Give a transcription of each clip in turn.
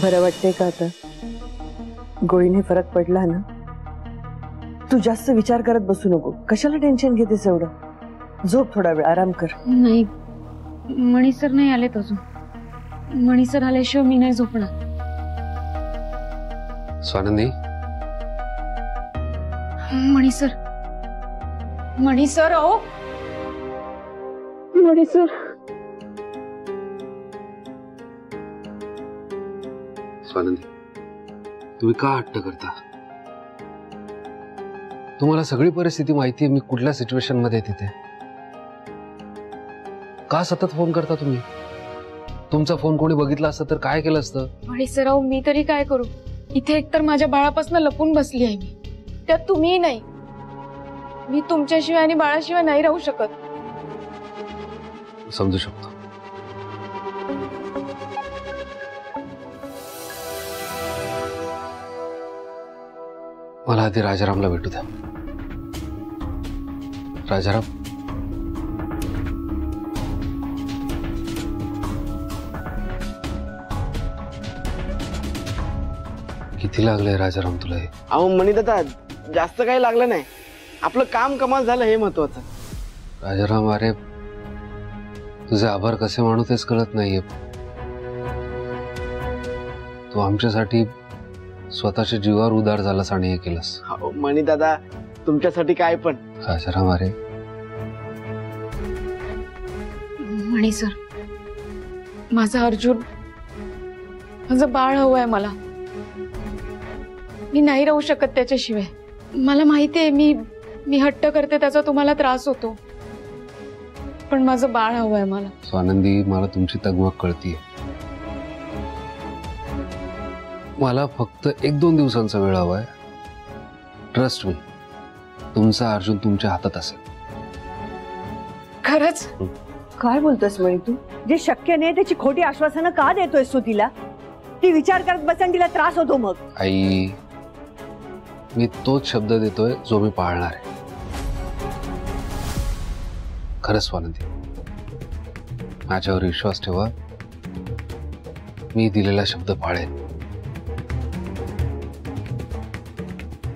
बरं वाटतंय का आता? गोळीने फरक पडला ना? तू जास्त विचार करत बसू नको. कशाला टेन्शन घेतेस एवढं? झोप थोडा वेळ, आराम कर. नाही, मणी सर नाही आलेत अजून. मणी सर आल्याशिवाय मी नाही झोपणार. स्वानंदी, मणी सर, मणी सर, अहो मणी सर. स्वानंदी, तुम्ही का हट्ट करता? तुम्हाला सगळी परिस्थिती माहिती आहे. मी कुठल्या सिच्युएशन मध्ये तिथे. का सतत फोन करता तुम्ही? तुमचा फोन कोणी बघितला असतं तर काय केलं असतं? मणी सर, अहो मी तरी काय करू? इथे एकतर माझ्या बाळापासून लपून बसली आहे मी, त्यात तुम्ही नाही. मी तुमच्याशिवाय आणि बाळाशिवाय नाही राहू शकत. समजू शकतो. मला आधी राजारामला भेटू द्या. राजाराम, किती लागलंय राजाराम तुला हे? अहो मणी दादा, जास्त काही लागलं नाही. आपलं काम कमाल झालं हे महत्वाचं. राजाराम, अरे तुझे आभार कसे मानू तेच कळत नाहीये. तू आमच्यासाठी स्वतःच्या जीवावर उदार झालास आणि हे केलंस. अहो मणी दादा, तुमच्यासाठी काय पण. राजाराम, अरे मणी सर, माझा अर्जुन, माझं बाळ हवंय मला. मी नाही राहू शकत त्याच्याशिवाय. मला माहितीये मी हट्ट करते त्याचा तुम्हाला त्रास होतो, पण माझं बाळ हवंय मला. स्वानंदी, मला तुमची तगमग कळतीये. मला फक्त 1-2 दिवसांचा वेळ हवाय. ट्रस्ट मी, तुमचा अर्जुन तुमच्या हातात असेल. खरंच? काय बोलतोस म्हणे तू? जे शक्य नाही त्याची खोटी आश्वासनं का देतोयस तू तिला? ती विचार करत बसन, तिला त्रास होतो मग. आई, मी तोच शब्द देतोय जो मी पाळणार आहे. खरंच स्वानंदी, माझ्यावर विश्वास ठेवा. मी दिलेला शब्द पाळेन.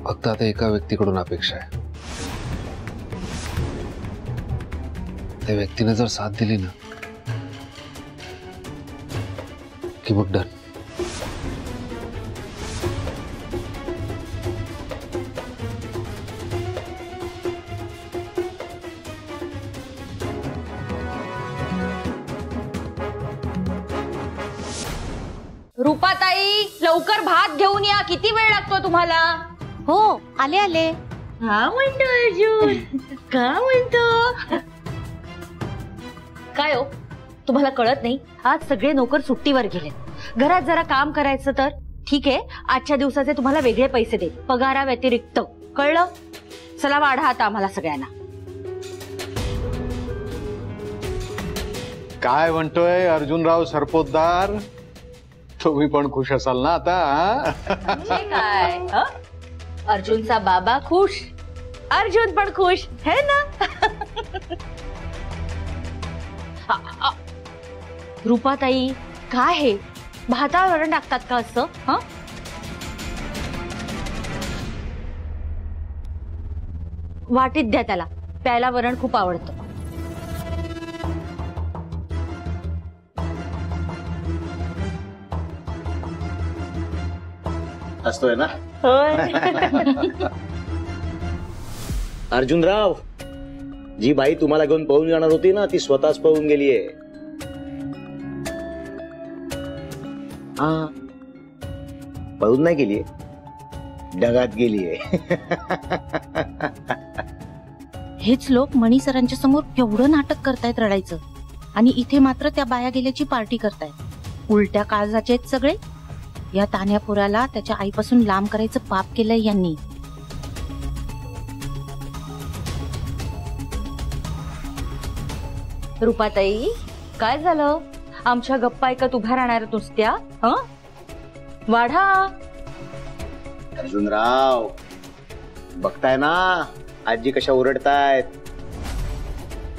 फक्त आता एका व्यक्तीकडून अपेक्षा आहे. त्या व्यक्तीने जर साथ दिली ना की मग डन. रूपाताई, लवकर भात घेऊन या. किती वेळ लागतो तुम्हाला? हो, आले आले. हा म्हणतो अर्जुन, का म्हणतो? काय हो, तुम्हाला कळत नाही? आज सगळे नोकर सुट्टीवर गेले. घरात जरा काम करायचं तर ठीक आहे. आजच्या दिवसाचे तुम्हाला वेगळे पैसे देईल, पगारा व्यतिरिक्त. कळलं? चला वाढा आता आम्हाला सगळ्यांना. काय म्हणतोय अर्जुनराव सरपोतदार? तुम्ही पण खुश असाल ना आता? काय अर्जुनचा बाबा खुश, अर्जुन पण खुश है ना? रूपाताई, काय हे भातावर वरण टाकतात का असं? वाटीत द्या त्याला, प्यायला वरण खूप आवडतं. असतोय ना? अर्जुनराव, जी बाई तुम्हाला घेऊन पळून जाणार होती ना, ती स्वतःच पळून गेलीये. हा, पळून नाही गेलीये, डगात गेलीये. हेच लोक मणी सरांच्या समोर केवढं नाटक करतायत रडायचं, आणि इथे मात्र त्या बाया गेल्याची पार्टी करतायत. उलट्या काळजाचे आहेत सगळे. या तान्यापुराला त्याच्या आईपासून लांब करायचं पाप केलंय यांनी. रूपाताई, काय झालं? आमच्या गप्पा ऐकत उभ्या राहणार नुसत्या? वाढा. अर्जुनराव, बघताय ना आजी कशा ओरडतायत.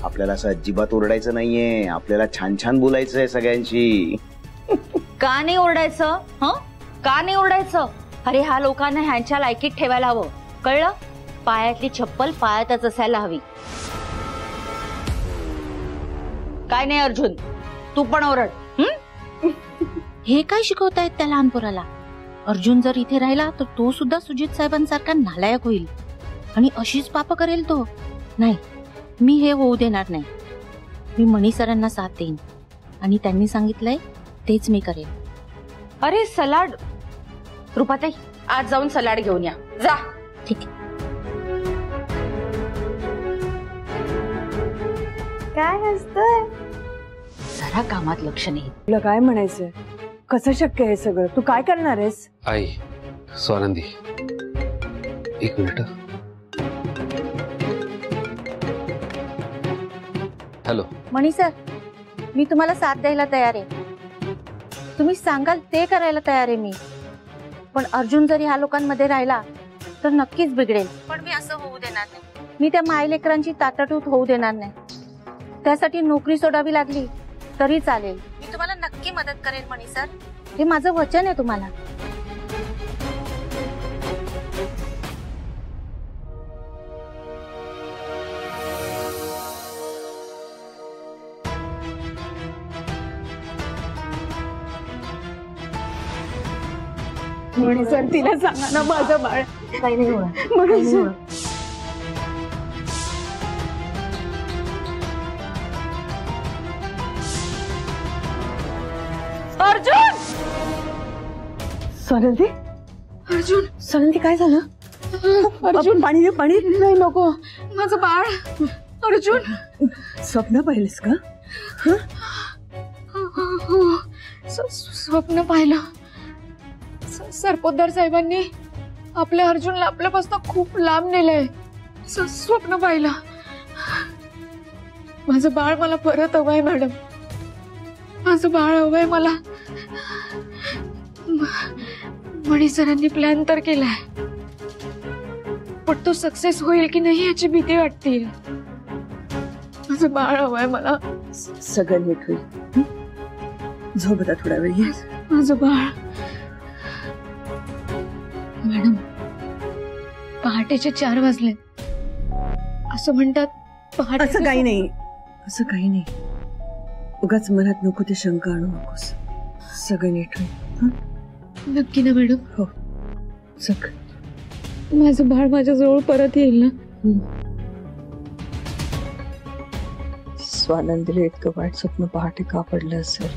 आपल्याला असं अजिबात ओरडायचं नाहीये. आपल्याला छान छान बोलायचंय सगळ्यांशी. का नाही ओरडायचं? का नाही ओरडायचं? अरे ह्या लोकांना ह्यांच्या लायकीत ठेवायला हवं, कळलं? पायातली चप्पल पायातच असायला हवी. काय नाही अर्जुन, तू पण ओरड. हे काय शिकवतायत त्या लहान पोराला? अर्जुन जर इथे राहिला तर तो सुद्धा सुजित साहेबांसारखा नालायक होईल आणि अशीच पाप करेल तो. नाही, मी हे होऊ देणार नाही. मी मणी सरांना साथ देईन आणि त्यांनी सांगितलंय तेच मी करेन. अरे सलाड, रुपाताई आज जाऊन सलाड घेऊन या, जा. ठीक आहे. काय हसतोय? जरा कामात लक्ष नाही. तुला काय म्हणायचंय? कसं शक्य आहे सगळं? तू काय करणार आहेस? आई, स्वानंदी, एक मिनिट. हॅलो. मणी सर, मी तुम्हाला साथ द्यायला तयार आहे. तुम्ही सांगाल ते करायला तयार आहे मी. पण अर्जुन जर ह्या लोकांमध्ये राहिला तर नक्कीच बिघडेल. पण मी असं होऊ देणार नाही. मी त्या मायलेकरांची ताटातूट होऊ देणार नाही. त्यासाठी नोकरी सोडावी लागली तरी चालेल. मी तुम्हाला नक्की मदत करेन मणी सर, हे माझं वचन आहे तुम्हाला. मणी सर, तिला सांगा ना माझं बाळ. काही नाही होणार. मणी सर, अर्जुन! स्वानंदी, अर्जुन, स्वानंदी काय झालं? अर्जुन, पाणी दे, पाणी. नाही नको, माझं बाळ. अर्जुन, स्वप्न पाहिलंस का? स्वप्न पाहिलं. सरपोतदार साहेबांनी आपल्या अर्जुनला आपल्यापासून खूप लांब नेलंय. स्वप्न पाहिलं. माझं बाळ मला परत हवंय मॅडम. माझं बाळ हवंय मला. मणी सरांनी प्लॅन तर केलाय, पण तो सक्सेस होईल की नाही याची भीती वाटते. माझं बाळ हवंय मला. सगळं नीट होईल. झोप आता थोडा वेळ. माझं बाळ. मॅडम, पहाटेचे 4 वाजले. असं म्हणतात पहाटे. असं काही नाही, असं काही नाही. उगाच मनात नको ते शंका आणू नकोस. सगळं नीट होईल. नक्की ना मॅडम? हो, सगळं. माझं बाळ माझ्याजवळ परत येईल ना? स्वानंदीला इतकं वाईट स्वप्न पहाटे का पडलं असेल?